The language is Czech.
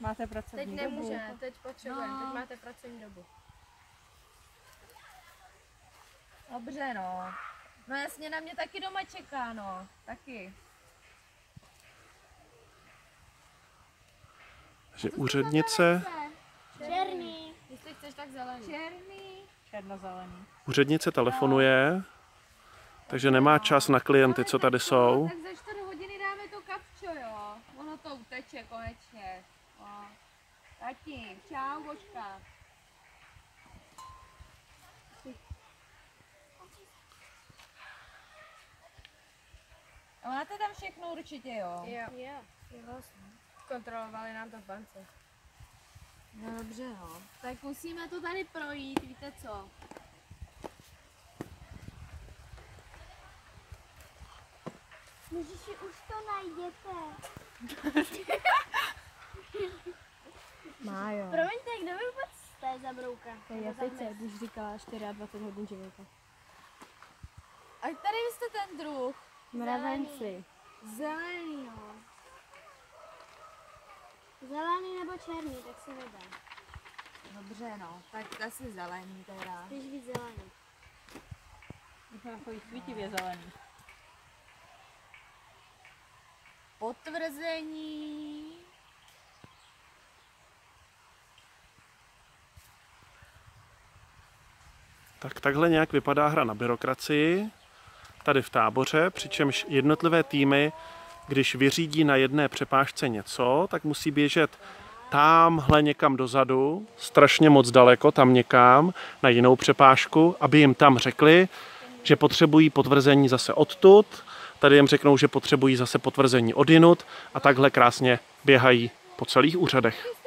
Máte pracovní teď dobu. nemůže, teď potřebujeme, teď máte pracovní dobu. Dobře, no. No jasně, na mě taky doma čeká, no. Taky. Že úřednice, Černý. Jestli chceš, tak zelený. Černý. Černozelený. úřednice telefonuje, takže nemá čas na klienty, co tady jsou. Tak za 4 hodiny dáme to kapčo, jo. Ono to uteče konečně. No. Tati, čau, Božka. A máte tam všechno určitě, jo? Jo. Vlastně. Kontrolovali nám to v bance. No dobře, no. Tak musíme to tady projít, víte co? Můžeš už to najděte. Má jo. Promiňte, kdo vy vůbec jste za brouka? To je Jasice, když říká 24 hodin života. A tady jste ten druh. Mravenci. Zelený, no. Zelený nebo černý, tak se vybere. Dobře, no. Tak asi zelený teda. Spíš víc zelený. Takový svítivě zelený. Potvrzení. Tak takhle nějak vypadá hra na byrokracii tady v Táboře, přičemž jednotlivé týmy, když vyřídí na jedné přepážce něco, tak musí běžet támhle někam dozadu, strašně moc daleko, tam někam, na jinou přepážku, aby jim tam řekli, že potřebují potvrzení zase odtud, tady jim řeknou, že potřebují zase potvrzení odinut a takhle krásně běhají po celých úřadech.